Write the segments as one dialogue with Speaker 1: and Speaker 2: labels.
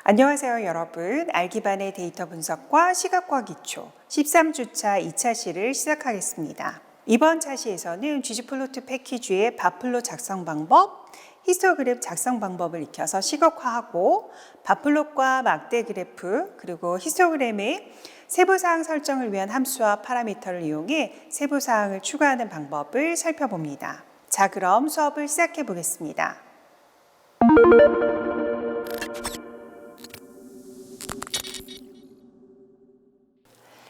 Speaker 1: 안녕하세요 여러분. 알기반의 데이터 분석과 시각화 기초 13주차 2차 시를 시작하겠습니다. 이번 차시에서는 gg플로트 패키지의 바플롯 작성 방법, 히스토그래프 작성 방법을 익혀서 시각화하고 바플롯과 막대 그래프 그리고 히스토그램의 세부사항 설정을 위한 함수와 파라미터를 이용해 세부사항을 추가하는 방법을 살펴봅니다. 자, 그럼 수업을 시작해 보겠습니다.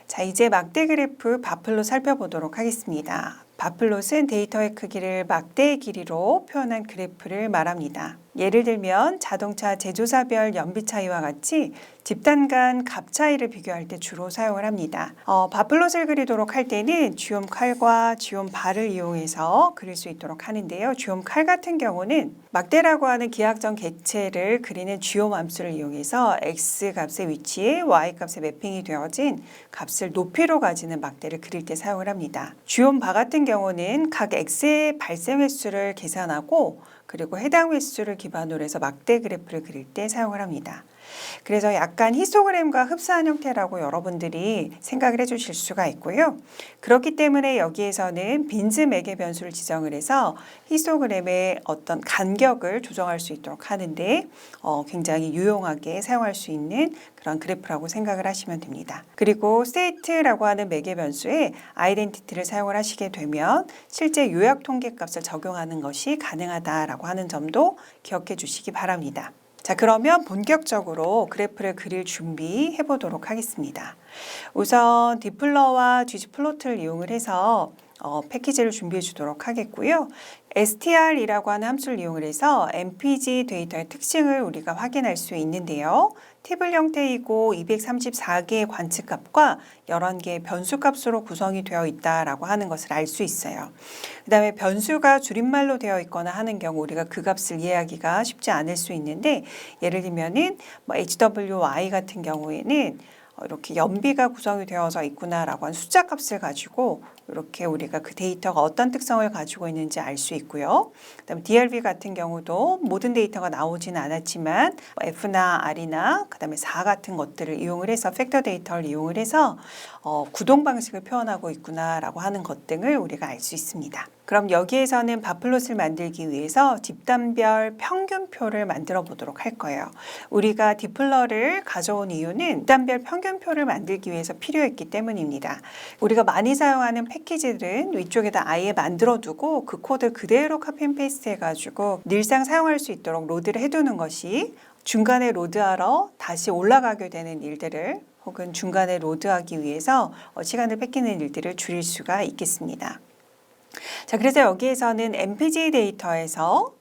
Speaker 1: 자, 이제 막대 그래프 바플롯 살펴보도록 하겠습니다. 바플롯은 데이터의 크기를 막대의 길이로 표현한 그래프를 말합니다. 예를 들면 자동차 제조사별 연비 차이와 같이 집단 간 값 차이를 비교할 때 주로 사용을 합니다. 바플롯을 그리도록 할 때는 주옴 칼과 주옴 발을 이용해서 그릴 수 있도록 하는데요. 주옴 칼 같은 경우는 막대라고 하는 기하학적 객체를 그리는 주옴 함수를 이용해서 x 값의 위치에 y 값에 매핑이 되어진 값을 높이로 가지는 막대를 그릴 때 사용을 합니다. 주옴 바 같은 경우는 각 x의 발생 횟수를 계산하고 그리고 해당 횟수를 기반으로 해서 막대 그래프를 그릴 때 사용을 합니다. 그래서 약간 히스토그램과 흡사한 형태라고 여러분들이 생각을 해주실 수가 있고요. 그렇기 때문에 여기에서는 빈즈 매개 변수를 지정을 해서 히스토그램의 어떤 간격을 조정할 수 있도록 하는데 굉장히 유용하게 사용할 수 있는 그런 그래프라고 생각을 하시면 됩니다. 그리고 state라고 하는 매개 변수에 아이덴티티를 사용을 하시게 되면 실제 요약 통계 값을 적용하는 것이 가능하다라고 하는 점도 기억해 주시기 바랍니다. 자, 그러면 본격적으로 그래프를 그릴 준비해 보도록 하겠습니다. 우선 디플러와 gg플로트를 이용을 해서 패키지를 준비해 주도록 하겠고요. str이라고 하는 함수를 이용을 해서 mpg 데이터의 특징을 우리가 확인할 수 있는데요. 테이블 형태이고 234개의 관측값과 11개의 변수값으로 구성이 되어 있다라고 하는 것을 알 수 있어요. 그 다음에 변수가 줄임말로 되어 있거나 하는 경우 우리가 그 값을 이해하기가 쉽지 않을 수 있는데 예를 들면은 HWY 같은 경우에는 이렇게 연비가 구성이 되어서 있구나라고 하는 숫자 값을 가지고 이렇게 우리가 그 데이터가 어떤 특성을 가지고 있는지 알 수 있고요. 그다음에 DLV 같은 경우도 모든 데이터가 나오지는 않았지만 F나 R이나 그다음에 4 같은 것들을 이용을 해서 팩터 데이터를 이용을 해서 구동 방식을 표현하고 있구나라고 하는 것 등을 우리가 알 수 있습니다. 그럼 여기에서는 바플롯을 만들기 위해서 집단별 평균표를 만들어 보도록 할 거예요. 우리가 디플러를 가져온 이유는 집단별 평균표를 만들기 위해서 필요했기 때문입니다. 우리가 많이 사용하는 패키지들은 위쪽에다 아예 만들어 두고 그 코드 그대로 카피 앤 페이스트 해가지고 늘상 사용할 수 있도록 로드를 해두는 것이 중간에 로드하러 다시 올라가게 되는 일들을 혹은 중간에 로드하기 위해서 시간을 뺏기는 일들을 줄일 수가 있겠습니다. 자, 그래서 여기에서는 MPG 데이터에서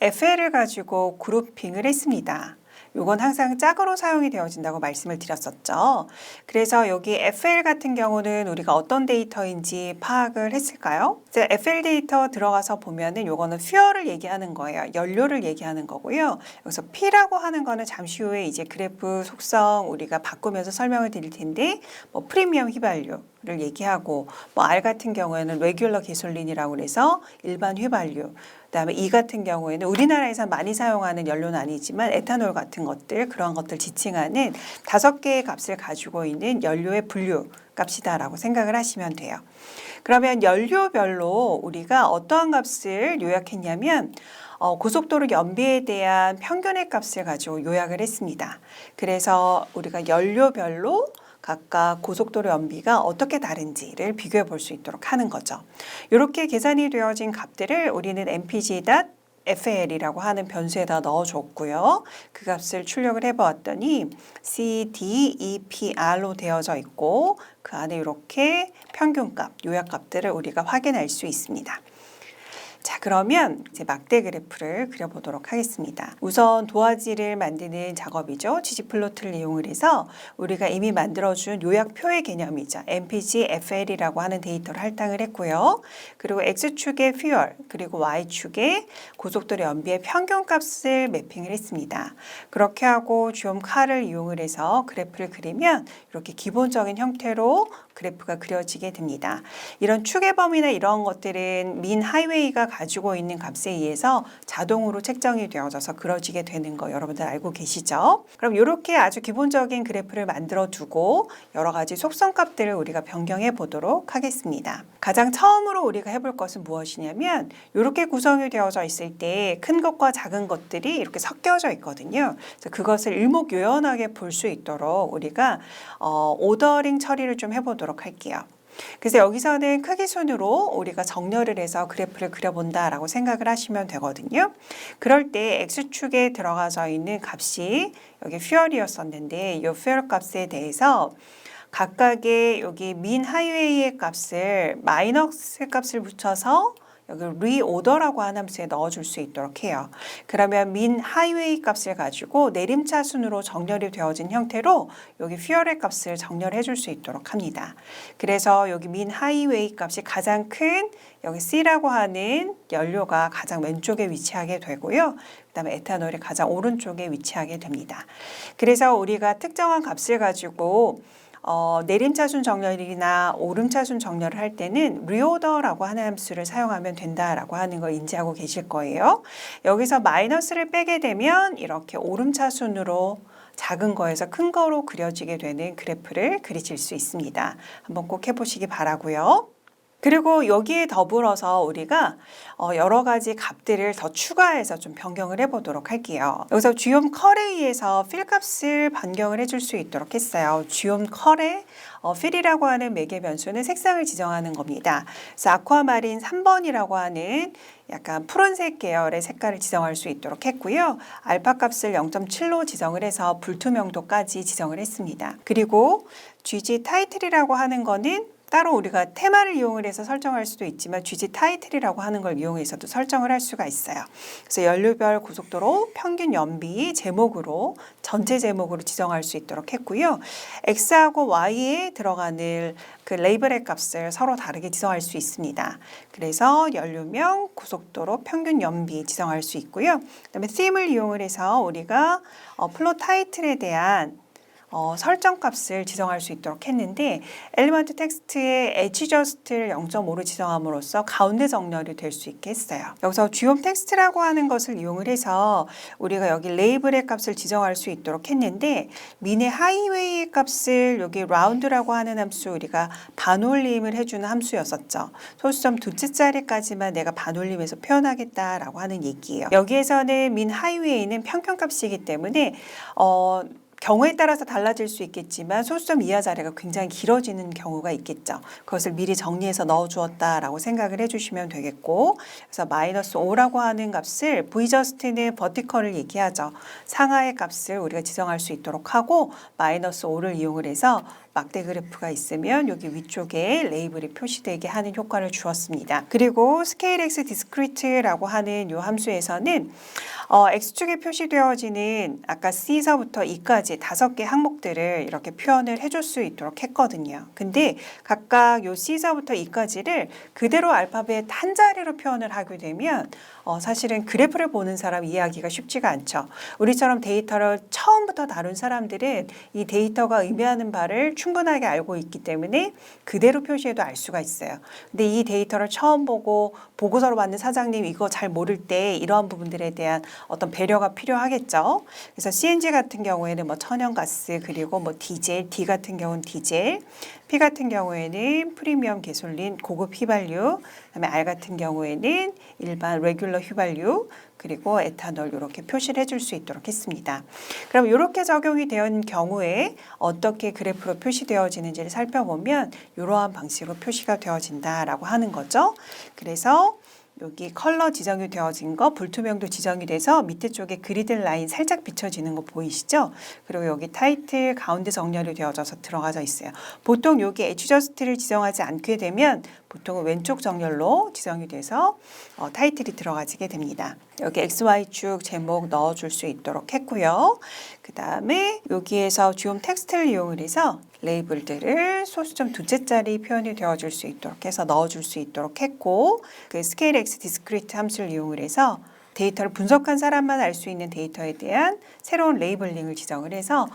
Speaker 1: FL을 가지고 그룹핑을 했습니다. 이건 항상 짝으로 사용이 되어진다고 말씀을 드렸었죠. 그래서 여기 FL 같은 경우는 우리가 어떤 데이터인지 파악을 했을까요? 이제 FL 데이터 들어가서 보면은 이거는 fuel을 얘기하는 거예요. 연료를 얘기하는 거고요. 여기서 P라고 하는 거는 잠시 후에 이제 그래프 속성 우리가 바꾸면서 설명을 드릴 텐데 뭐 프리미엄 휘발유를 얘기하고 뭐 R 같은 경우에는 레귤러 게솔린이라고 그래서 일반 휘발유 그다음에 E 같은 경우에는 우리나라에서 많이 사용하는 연료는 아니지만 에탄올 같은 것들 그런 것들 지칭하는 5개의 값을 가지고 있는 연료의 분류 값이다라고 생각을 하시면 돼요. 그러면 연료별로 우리가 어떠한 값을 요약했냐면 고속도로 연비에 대한 평균의 값을 가지고 요약을 했습니다. 그래서 우리가 연료별로 각각 고속도로 연비가 어떻게 다른지를 비교해 볼 수 있도록 하는 거죠. 이렇게 계산이 되어진 값들을 우리는 mpg.fl이라고 하는 변수에다 넣어줬고요. 그 값을 출력을 해보았더니 CDEPR로 되어져 있고 그 안에 이렇게 평균값, 요약값들을 우리가 확인할 수 있습니다. 자, 그러면 이제 막대 그래프를 그려보도록 하겠습니다. 우선 도화지를 만드는 작업이죠. gg플로트를 이용을 해서 우리가 이미 만들어준 요약표의 개념이죠. mpg fl이라고 하는 데이터를 할당을 했고요. 그리고 x축의 퓨얼, 그리고 y축의 고속도로 연비의 평균값을 매핑을 했습니다. 그렇게 하고 주엄 칼을 이용을 해서 그래프를 그리면 이렇게 기본적인 형태로 그래프가 그려지게 됩니다. 이런 축의 범위나 이런 것들은 민 하이웨이가 가지고 있는 값에 의해서 자동으로 책정이 되어져서 그려지게 되는 거 여러분들 알고 계시죠? 그럼 이렇게 아주 기본적인 그래프를 만들어 두고 여러 가지 속성값들을 우리가 변경해 보도록 하겠습니다. 가장 처음으로 우리가 해볼 것은 무엇이냐면 이렇게 구성이 되어져 있을 때 큰 것과 작은 것들이 이렇게 섞여져 있거든요. 그래서 그것을 일목요연하게 볼 수 있도록 우리가 오더링 처리를 좀 해보도록 할게요. 그래서 여기서는 크기 순으로 우리가 정렬을 해서 그래프를 그려본다라고 생각을 하시면 되거든요. 그럴 때 X축에 들어가져 있는 값이 여기 퓨얼이었었는데 이 퓨얼 값에 대해서 각각의 여기 민 하이웨이의 값을 마이너스 값을 붙여서 여기 리오더라고 하는 함수에 넣어줄 수 있도록 해요. 그러면 민 하이웨이 값을 가지고 내림차순으로 정렬이 되어진 형태로 여기 퓨얼의 값을 정렬해 줄 수 있도록 합니다. 그래서 여기 민 하이웨이 값이 가장 큰 여기 C라고 하는 연료가 가장 왼쪽에 위치하게 되고요. 그 다음에 에탄올이 가장 오른쪽에 위치하게 됩니다. 그래서 우리가 특정한 값을 가지고 내림차순 정렬이나 오름차순 정렬을 할 때는 리오더라고 하는 함수를 사용하면 된다라고 하는 걸 인지하고 계실 거예요. 여기서 마이너스를 빼게 되면 이렇게 오름차순으로 작은 거에서 큰 거로 그려지게 되는 그래프를 그리실 수 있습니다. 한번 꼭 해보시기 바라고요. 그리고 여기에 더불어서 우리가 여러 가지 값들을 더 추가해서 좀 변경을 해보도록 할게요. 여기서 주엄 컬에 의해서 필 값을 변경을 해줄 수 있도록 했어요. 주엄 컬에 필이라고 하는 매개 변수는 색상을 지정하는 겁니다. 그래서 아쿠아마린 3번이라고 하는 약간 푸른색 계열의 색깔을 지정할 수 있도록 했고요. 알파 값을 0.7로 지정을 해서 불투명도까지 지정을 했습니다. 그리고 GG 타이틀이라고 하는 거는 따로 우리가 테마를 이용을 해서 설정할 수도 있지만 GG 타이틀이라고 하는 걸 이용해서도 설정을 할 수가 있어요. 그래서 연료별 고속도로 평균 연비 제목으로 전체 제목으로 지정할 수 있도록 했고요. X하고 Y에 들어가는 그 레이블의 값을 서로 다르게 지정할 수 있습니다. 그래서 연료명, 고속도로, 평균 연비 지정할 수 있고요. 그다음에 theme을 이용을 해서 우리가 플로 타이틀에 대한 설정 값을 지정할 수 있도록 했는데 엘리먼트 텍스트의 엣지 저스트를 0.5로 지정함으로써 가운데 정렬이 될 수 있게 했어요. 여기서 주엄 텍스트라고 하는 것을 이용을 해서 우리가 여기 레이블의 값을 지정할 수 있도록 했는데 민의 하이웨이의 값을 여기 라운드라고 하는 함수 우리가 반올림을 해주는 함수였었죠. 소수점 두째 자리까지만 내가 반올림해서 표현하겠다라고 하는 얘기예요. 여기에서는 민 하이웨이는 평균값이기 때문에 경우에 따라서 달라질 수 있겠지만 소수점 이하 자리가 굉장히 길어지는 경우가 있겠죠. 그것을 미리 정리해서 넣어주었다라고 생각을 해주시면 되겠고, 그래서 -5라고 하는 값을 Vjust는 버티컬을 얘기하죠. 상하의 값을 우리가 지정할 수 있도록 하고 -5를 이용을 해서 막대 그래프가 있으면 여기 위쪽에 레이블이 표시되게 하는 효과를 주었습니다. 그리고 스케일 X 디스크리트라고 하는 이 함수에서는 X축에 표시되어지는 아까 C서부터 E까지 5개 항목들을 이렇게 표현을 해줄 수 있도록 했거든요. 근데 각각 요 C서부터 E까지를 그대로 알파벳 한 자리로 표현을 하게 되면 사실은 그래프를 보는 사람 이해하기가 쉽지가 않죠. 우리처럼 데이터를 처음부터 다룬 사람들은 이 데이터가 의미하는 바를 충분하게 알고 있기 때문에 그대로 표시해도 알 수가 있어요. 근데 이 데이터를 처음 보고 보고서로 받는 사장님 이거 잘 모를 때 이러한 부분들에 대한 어떤 배려가 필요하겠죠. 그래서 CNG 같은 경우에는 뭐 천연가스 그리고 뭐 디젤, D 같은 경우는 디젤, P 같은 경우에는 프리미엄 개솔린 고급 휘발유, 그다음에 R 같은 경우에는 일반 레귤러 휘발유, 그리고 에탄올 이렇게 표시를 해줄 수 있도록 했습니다. 그럼 이렇게 적용이 된 경우에 어떻게 그래프로 표시되어지는지를 살펴보면 이러한 방식으로 표시가 되어진다라고 하는 거죠. 그래서 여기 컬러 지정이 되어진 거 불투명도 지정이 돼서 밑에 쪽에 그리드 라인 살짝 비춰지는 거 보이시죠? 그리고 여기 타이틀 가운데 정렬이 되어져서 들어가져 있어요. 보통 여기 엣지 저스트를 지정하지 않게 되면 보통은 왼쪽 정렬로 지정이 돼서 타이틀이 들어가지게 됩니다. 여기 XY축 제목 넣어줄 수 있도록 했고요. 그 다음에 여기에서 주요 텍스트를 이용을 해서 레이블들을 소수점 두째짜리 표현이 되어줄 수 있도록 해서 넣어줄 수 있도록 했고, 그 스케일 X 디스크리트 함수를 이용을 해서 데이터를 분석한 사람만 알 수 있는 데이터에 대한 새로운 레이블링을 지정을 해서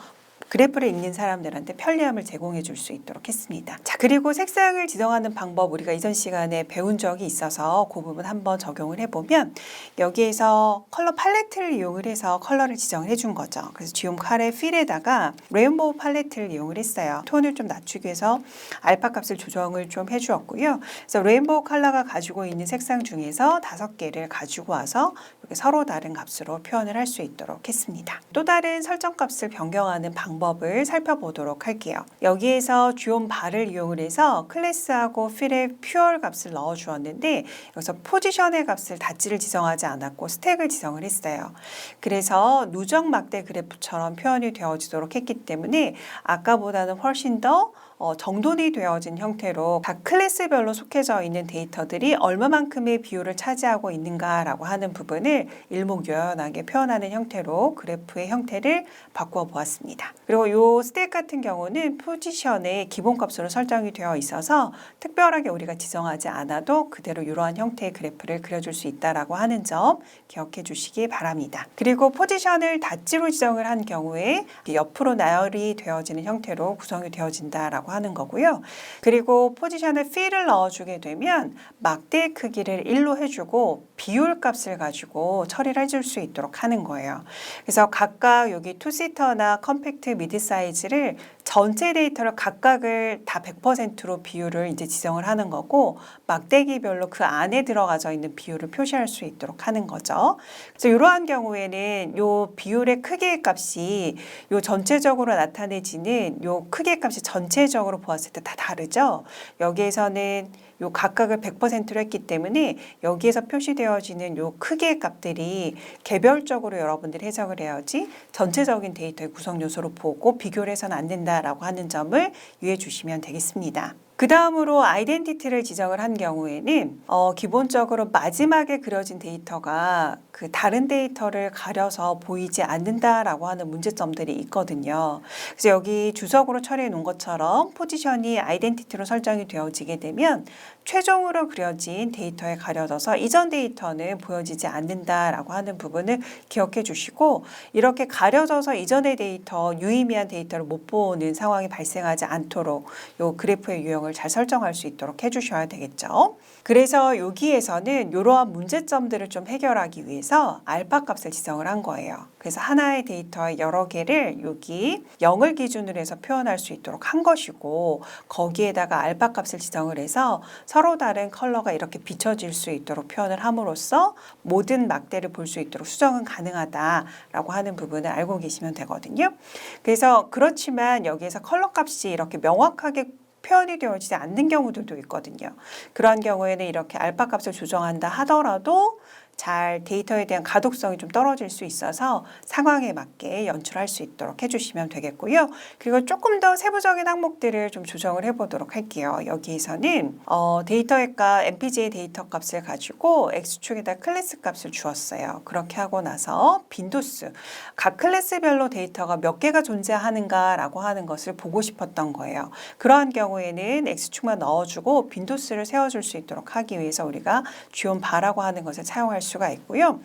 Speaker 1: 그래프를 읽는 사람들한테 편리함을 제공해 줄 수 있도록 했습니다. 자, 그리고 색상을 지정하는 방법 우리가 이전 시간에 배운 적이 있어서 그 부분 한번 적용을 해보면, 여기에서 컬러 팔레트를 이용을 해서 컬러를 지정을 해준 거죠. 그래서 지움 칼의 필에다가 레인보우 팔레트를 이용을 했어요. 톤을 좀 낮추기 위해서 알파 값을 조정을 좀 해주었고요. 그래서 레인보우 컬러가 가지고 있는 색상 중에서 5개를 가지고 와서 이렇게 서로 다른 값으로 표현을 할 수 있도록 했습니다. 또 다른 설정 값을 변경하는 방법을 살펴보도록 할게요. 여기에서 주온 바를 이용을 해서 클래스하고 필의 퓨얼 값을 넣어 주었는데, 여기서 포지션의 값을 닷지를 지정하지 않았고 스택을 지정을 했어요. 그래서 누적 막대 그래프처럼 표현이 되어지도록 했기 때문에 아까보다는 훨씬 더 정돈이 되어진 형태로 각 클래스별로 속해져 있는 데이터들이 얼마만큼의 비율을 차지하고 있는가라고 하는 부분을 일목요연하게 표현하는 형태로 그래프의 형태를 바꾸어 보았습니다. 그리고 이 스택 같은 경우는 포지션의 기본값으로 설정이 되어 있어서 특별하게 우리가 지정하지 않아도 그대로 이러한 형태의 그래프를 그려줄 수 있다라고 하는 점 기억해 주시기 바랍니다. 그리고 포지션을 닷지로 지정을 한 경우에 옆으로 나열이 되어지는 형태로 구성이 되어진다라고 하는 거고요. 그리고 포지션에 필을 넣어주게 되면 막대 크기를 1로 해주고 비율 값을 가지고 처리를 해줄 수 있도록 하는 거예요. 그래서 각각 여기 투시터나 컴팩트 미드 사이즈를 전체 데이터를 각각을 다 100%로 비율을 이제 지정을 하는 거고, 막대기별로 그 안에 들어가져 있는 비율을 표시할 수 있도록 하는 거죠. 그래서 이러한 경우에는 요 비율의 크기의 값이 요 전체적으로 나타내지는 요 크기의 값이 전체적으로 보았을 때 다 다르죠. 여기에서는 요 각각을 100%로 했기 때문에 여기에서 표시되어지는 요 크기의 값들이 개별적으로 여러분들이 해석을 해야지 전체적인 데이터의 구성 요소로 보고 비교를 해서는 안 된다라고 하는 점을 유의해 주시면 되겠습니다. 그 다음으로 아이덴티티를 지정을 한 경우에는 기본적으로 마지막에 그려진 데이터가 그 다른 데이터를 가려서 보이지 않는다라고 하는 문제점들이 있거든요. 그래서 여기 주석으로 처리해 놓은 것처럼 포지션이 아이덴티티로 설정이 되어지게 되면 최종으로 그려진 데이터에 가려져서 이전 데이터는 보여지지 않는다라고 하는 부분을 기억해 주시고, 이렇게 가려져서 이전의 데이터, 유의미한 데이터를 못 보는 상황이 발생하지 않도록 이 그래프의 유형을 잘 설정할 수 있도록 해주셔야 되겠죠. 그래서 여기에서는 이러한 문제점들을 좀 해결하기 위해서 알파 값을 지정을 한 거예요. 그래서 하나의 데이터의 여러 개를 여기 0을 기준으로 해서 표현할 수 있도록 한 것이고, 거기에다가 알파 값을 지정을 해서 서로 다른 컬러가 이렇게 비춰질 수 있도록 표현을 함으로써 모든 막대를 볼 수 있도록 수정은 가능하다라고 하는 부분을 알고 계시면 되거든요. 그래서 그렇지만 여기에서 컬러 값이 이렇게 명확하게 표현이 되어지지 않는 경우들도 있거든요. 그런 경우에는 이렇게 알파 값을 조정한다 하더라도 잘 데이터에 대한 가독성이 좀 떨어질 수 있어서 상황에 맞게 연출할 수 있도록 해주시면 되겠고요. 그리고 조금 더 세부적인 항목들을 좀 조정을 해보도록 할게요. 여기에서는 데이터의 값, MPG의 데이터 값을 가지고 X축에다 클래스 값을 주었어요. 그렇게 하고 나서 빈도수, 각 클래스별로 데이터가 몇 개가 존재하는가라고 하는 것을 보고 싶었던 거예요. 그러한 경우에는 X축만 넣어주고 빈도수를 세워줄 수 있도록 하기 위해서 우리가 주온 바라고 하는 것을 사용할 수가 있고요.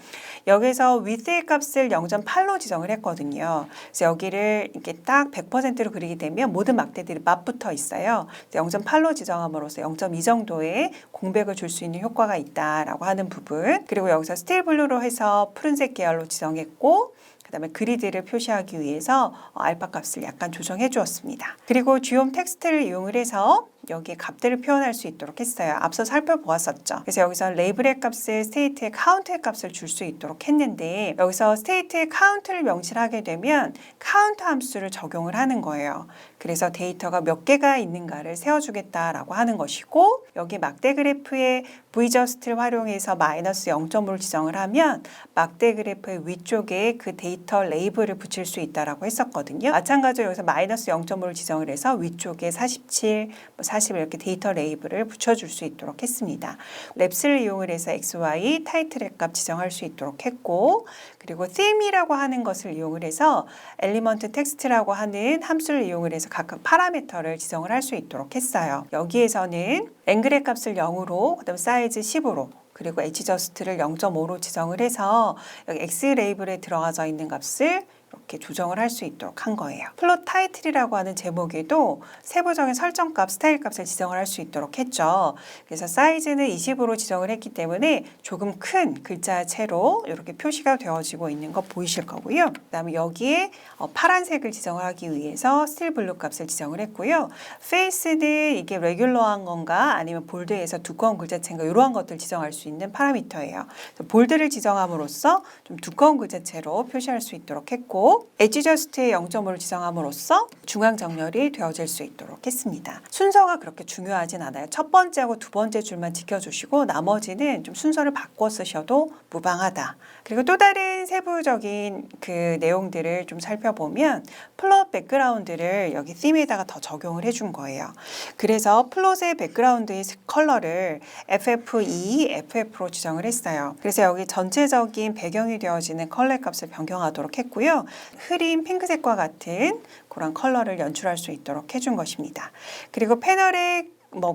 Speaker 1: 여기서 width의 값을 0.8로 지정을 했거든요. 그래서 여기를 이렇게 딱 100%로 그리게 되면 모든 막대들이 맞붙어 있어요. 0.8로 지정함으로써 0.2 정도의 공백을 줄 수 있는 효과가 있다라고 하는 부분. 그리고 여기서 스틸 블루로 해서 푸른색 계열로 지정했고, 그 다음에 그리드를 표시하기 위해서 알파 값을 약간 조정해 주었습니다. 그리고 주요 텍스트를 이용을 해서 여기에 값들을 표현할 수 있도록 했어요. 앞서 살펴보았었죠. 그래서 여기서 레이블의 값을 스테이트의 카운트의 값을 줄 수 있도록 했는데, 여기서 스테이트의 카운트를 명시하게 되면 카운트 함수를 적용을 하는 거예요. 그래서 데이터가 몇 개가 있는가를 세워주겠다라고 하는 것이고, 여기 막대 그래프의 Vjust를 활용해서 마이너스 0.5를 지정을 하면 막대 그래프의 위쪽에 그 데이터 레이블을 붙일 수 있다라고 했었거든요. 마찬가지로 여기서 마이너스 0.5를 지정을 해서 위쪽에 47, 40을 이렇게 데이터 레이블을 붙여줄 수 있도록 했습니다. 랩스를 이용을 해서 XY 타이틀의 값 지정할 수 있도록 했고, 그리고 theme이라고 하는 것을 이용을 해서 엘리먼트 텍스트라고 하는 함수를 이용을 해서 각각 파라미터를 지정을 할 수 있도록 했어요. 여기에서는 앵글의 값을 0으로, 그다음 사이즈 10으로, 그리고 엣지저스트를 0.5로 지정을 해서 여기 X 레이블에 들어가져 있는 값을 이렇게 조정을 할 수 있도록 한 거예요. 플롯 타이틀이라고 하는 제목에도 세부적인 설정값, 스타일 값을 지정을 할 수 있도록 했죠. 그래서 사이즈는 20으로 지정을 했기 때문에 조금 큰 글자체로 이렇게 표시가 되어지고 있는 거 보이실 거고요. 그다음에 여기에 파란색을 지정을 하기 위해서 스틸 블루 값을 지정을 했고요. 페이스는 이게 레귤러한 건가 아니면 볼드에서 두꺼운 글자체인가 이러한 것들 지정할 수 있는 파라미터예요. 볼드를 지정함으로써 좀 두꺼운 글자체로 표시할 수 있도록 했고, 엣지저스트의 0.5를 지정함으로써 중앙 정렬이 되어질 수 있도록 했습니다. 순서가 그렇게 중요하진 않아요. 첫 번째하고 두 번째 줄만 지켜주시고 나머지는 좀 순서를 바꿔 쓰셔도 무방하다. 그리고 또 다른 세부적인 그 내용들을 좀 살펴보면 플롯 백그라운드를 여기 theme에다가 더 적용을 해준 거예요. 그래서 플롯의 백그라운드의 컬러를 FF2, FF로 지정을 했어요. 그래서 여기 전체적인 배경이 되어지는 컬러 값을 변경하도록 했고요. 흐린 핑크색과 같은 그런 컬러를 연출할 수 있도록 해준 것입니다. 그리고 패널의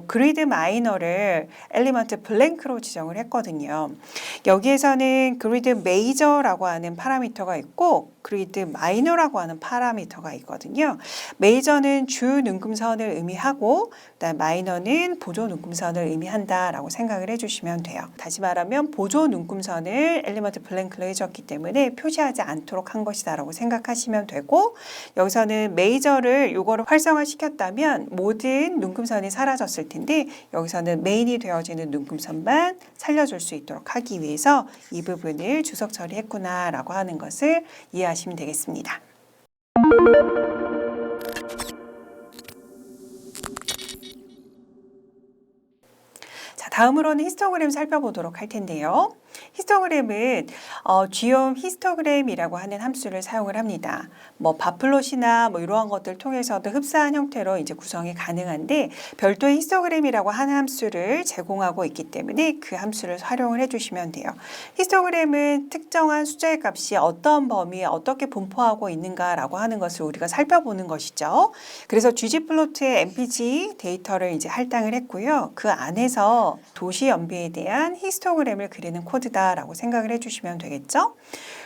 Speaker 1: 그리드 마이너를 엘리먼트 블랭크로 지정을 했거든요. 여기에서는 그리드 메이저라고 하는 파라미터가 있고 그리드 마이너라고 하는 파라미터가 있거든요. 메이저는 주 눈금선을 의미하고 그다음 마이너는 보조 눈금선을 의미한다라고 생각을 해주시면 돼요. 다시 말하면 보조 눈금선을 엘리먼트 블랭크로 해줬기 때문에 표시하지 않도록 한 것이다라고 생각하시면 되고, 여기서는 메이저를 이거를 활성화시켰다면 모든 눈금선이 사라졌을 텐데 여기서는 메인이 되어지는 눈금선만 살려줄 수 있도록 하기 위해서 이 부분을 주석 처리했구나라고 하는 것을 이해하시면 되겠습니다. 자, 다음으로는 히스토그램 살펴보도록 할 텐데요. 히스토그램은 geom 히스토그램이라고 하는 함수를 사용을 합니다. 바플롯이나 이러한 것들 통해서도 흡사한 형태로 이제 구성이 가능한데 별도의 히스토그램이라고 하는 함수를 제공하고 있기 때문에 그 함수를 활용을 해주시면 돼요. 히스토그램은 특정한 숫자의 값이 어떤 범위에 어떻게 분포하고 있는가라고 하는 것을 우리가 살펴보는 것이죠. 그래서 ggplot의 mpg 데이터를 이제 할당을 했고요. 그 안에서 도시 연비에 대한 히스토그램을 그리는 코드다라고 생각을 해주시면 되겠죠.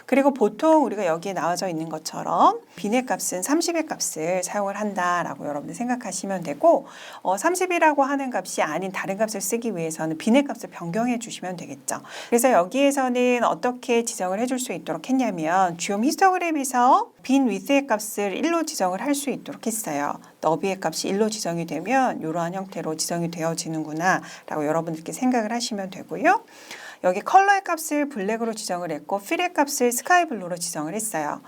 Speaker 1: 그리고 보통 우리가 여기에 나와져 있는 것처럼 빈의 값은 30의 값을 사용을 한다라고 여러분들 생각하시면 되고 30이라고 하는 값이 아닌 다른 값을 쓰기 위해서는 빈의 값을 변경해 주시면 되겠죠. 그래서 여기에서는 어떻게 지정을 해줄 수 있도록 했냐면 geom 히스토그램에서 빈 width의 값을 1로 지정을 할 수 있도록 했어요. 너비의 값이 1로 지정이 되면 이러한 형태로 지정이 되어지는구나 라고 여러분들께 생각을 하시면 되고요. 여기 컬러의 값을 블랙으로 지정을 했고 필의 값을 스카이 블루로 지정을 했어요.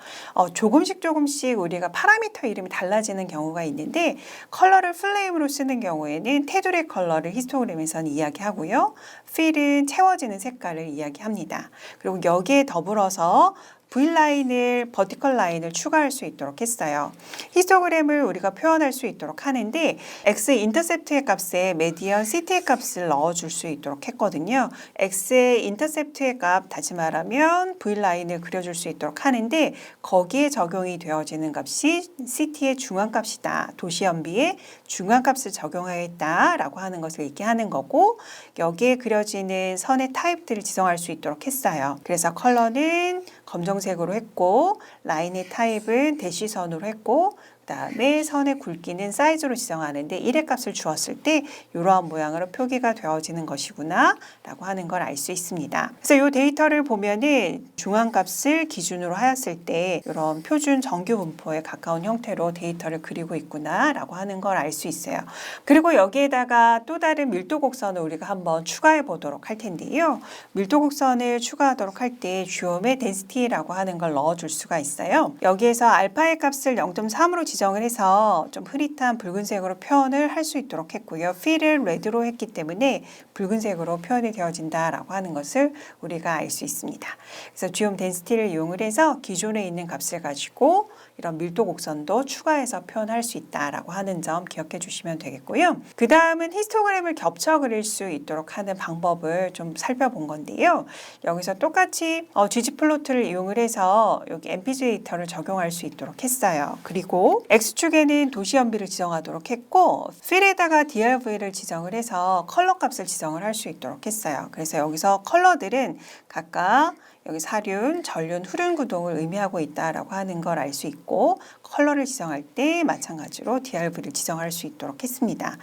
Speaker 1: 조금씩 우리가 파라미터 이름이 달라지는 경우가 있는데 컬러를 플레임으로 쓰는 경우에는 테두리 컬러를 히스토그램에서는 이야기하고요. 필은 채워지는 색깔을 이야기합니다. 그리고 여기에 더불어서 V라인을, 버티컬 라인을 추가할 수 있도록 했어요. 히스토그램을 우리가 표현할 수 있도록 하는데 X 인터셉트의 값에 메디언 CT의 값을 넣어줄 수 있도록 했거든요. X의 인터셉트의 값, 다시 말하면 V라인을 그려줄 수 있도록 하는데 거기에 적용이 되어지는 값이 CT의 중앙값이다. 도시연비의 중앙값을 적용하겠다라고 하는 것을 얘기하는 거고, 여기에 그려지는 선의 타입들을 지정할 수 있도록 했어요. 그래서 컬러는 검정색으로 했고 라인의 타입은 대시선으로 했고 그다음에 선의 굵기는 사이즈로 지정하는데 1의 값을 주었을 때 이러한 모양으로 표기가 되어지는 것이구나 라고 하는 걸 알 수 있습니다. 그래서 이 데이터를 보면은 중앙값을 기준으로 하였을 때 이런 표준 정규 분포에 가까운 형태로 데이터를 그리고 있구나 라고 하는 걸 알 수 있어요. 그리고 여기에다가 또 다른 밀도 곡선을 우리가 한번 추가해 보도록 할 텐데요. 밀도 곡선을 추가하도록 할 때 geom의 density라고 하는 걸 넣어줄 수가 있어요. 여기에서 알파의 값을 0.3으로 지정을 해서 좀 흐릿한 붉은색으로 표현을 할 수 있도록 했고요. fill을 red로 했기 때문에 붉은색으로 표현이 되어진다라고 하는 것을 우리가 알 수 있습니다. 그래서 geom density를 이용을 해서 기존에 있는 값을 가지고 이런 밀도 곡선도 추가해서 표현할 수 있다라고 하는 점 기억해 주시면 되겠고요. 그 다음은 히스토그램을 겹쳐 그릴 수 있도록 하는 방법을 좀 살펴본 건데요. 여기서 똑같이 gg플로트를 이용을 해서 여기 MPG 데이터를 적용할 수 있도록 했어요. 그리고 X축에는 도시연비를 지정하도록 했고 필에다가 DRV를 지정을 해서 컬러 값을 지정을 할 수 있도록 했어요. 그래서 여기서 컬러들은 각각 여기 사륜, 전륜, 후륜 구동을 의미하고 있다라고 하는 걸 알 수 있고 컬러를 지정할 때 마찬가지로 DRV를 지정할 수 있도록 했습니다.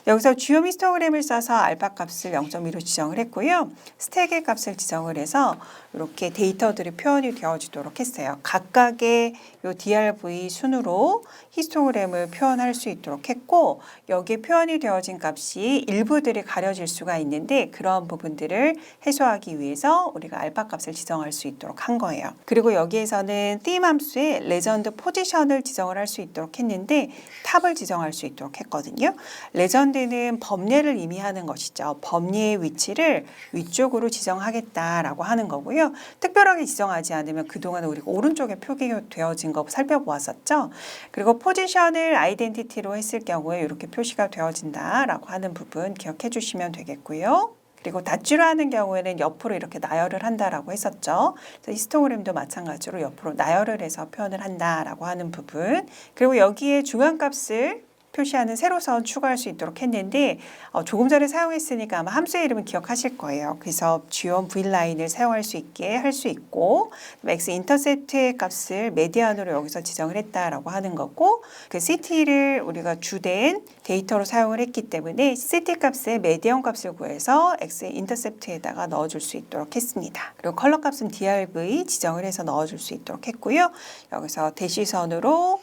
Speaker 1: 여기서 주요 히스토그램을 써서 알파 값을 0.2로 지정을 했고요. 스택의 값을 지정을 해서 이렇게 데이터들이 표현이 되어지도록 했어요. 각각의 요 DRV 순으로 히스토그램을 표현할 수 있도록 했고 여기에 표현이 되어진 값이 일부들이 가려질 수가 있는데 그런 부분들을 해소하기 위해서 우리가 알파 값을 지정할 수 있도록 한 거예요. 그리고 여기에서는 theme 함수에 레전드 포지션을 지정을 할 수 있도록 했는데 탑을 지정할 수 있도록 했거든요. 레전드는 범례를 의미하는 것이죠. 범례의 위치를 위쪽으로 지정하겠다라고 하는 거고요. 특별하게 지정하지 않으면 그동안 우리가 오른쪽에 표기되어진 거 살펴보았었죠. 그리고 포지션을 아이덴티티로 했을 경우에 이렇게 표시가 되어진다라고 하는 부분 기억해 주시면 되겠고요. 그리고 닷주로 하는 경우에는 옆으로 이렇게 나열을 한다라고 했었죠. 그래서 히스토그램도 마찬가지로 옆으로 나열을 해서 표현을 한다라고 하는 부분. 그리고 여기에 중앙값을 표시하는 세로선 추가할 수 있도록 했는데 조금 전에 사용했으니까 아마 함수의 이름은 기억하실 거예요. 그래서 geom v라인을 사용할 수 있게 할 수 있고 x 인터셉트의 값을 메디안으로 여기서 지정을 했다라고 하는 거고 그 ct를 우리가 주된 데이터로 사용을 했기 때문에 ct 값의 메디안 값을 구해서 x 인터셉트에다가 넣어줄 수 있도록 했습니다. 그리고 컬러 값은 drv 지정을 해서 넣어줄 수 있도록 했고요. 여기서 대시선으로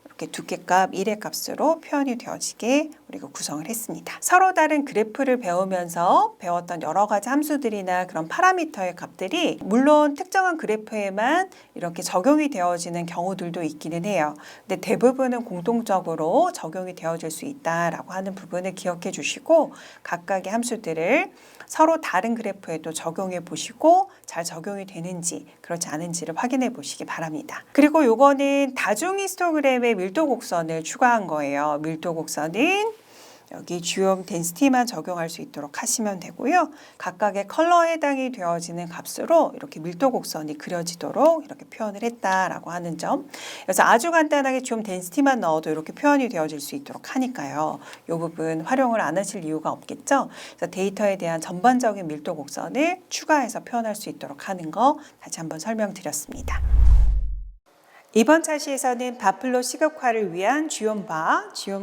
Speaker 1: 이렇게 두께값 1의 값으로 표현이 되어지게 우리가 구성을 했습니다. 서로 다른 그래프를 배우면서 배웠던 여러 가지 함수들이나 그런 파라미터의 값들이 물론 특정한 그래프에만 이렇게 적용이 되어지는 경우들도 있기는 해요. 근데 대부분은 공통적으로 적용이 되어질 수 있다라고 하는 부분을 기억해 주시고 각각의 함수들을 서로 다른 그래프에도 적용해 보시고 잘 적용이 되는지 그렇지 않은지를 확인해 보시기 바랍니다. 그리고 요거는 다중 히스토그램의 밀도 곡선을 추가한 거예요. 밀도 곡선은 여기 geom density만 적용할 수 있도록 하시면 되고요. 각각의 컬러에 해당이 되어지는 값으로 이렇게 밀도 곡선이 그려지도록 이렇게 표현을 했다라고 하는 점. 그래서 아주 간단하게 geom density만 넣어도 이렇게 표현이 되어질 수 있도록 하니까요. 이 부분 활용을 안 하실 이유가 없겠죠. 그래서 데이터에 대한 전반적인 밀도 곡선을 추가해서 표현할 수 있도록 하는 거 다시 한번 설명드렸습니다. 이번 차시에서는 바플로 시각화를 위한 geom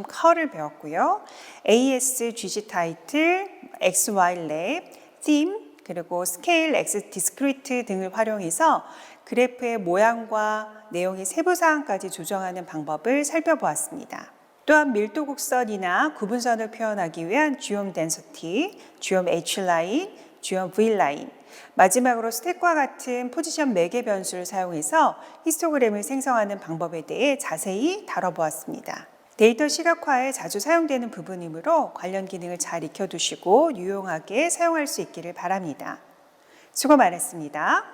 Speaker 1: 컬을 배웠고요. AS, GG 타이틀, XY 랩, theme, 그리고 스케일, X 디스크리트 등을 활용해서 그래프의 모양과 내용의 세부 사항까지 조정하는 방법을 살펴보았습니다. 또한 밀도 곡선이나 구분선을 표현하기 위한 geom density, geom H라인, geom V라인, 마지막으로 스택과 같은 포지션 매개 변수를 사용해서 히스토그램을 생성하는 방법에 대해 자세히 다뤄보았습니다. 데이터 시각화에 자주 사용되는 부분이므로 관련 기능을 잘 익혀두시고 유용하게 사용할 수 있기를 바랍니다. 수고 많았습니다.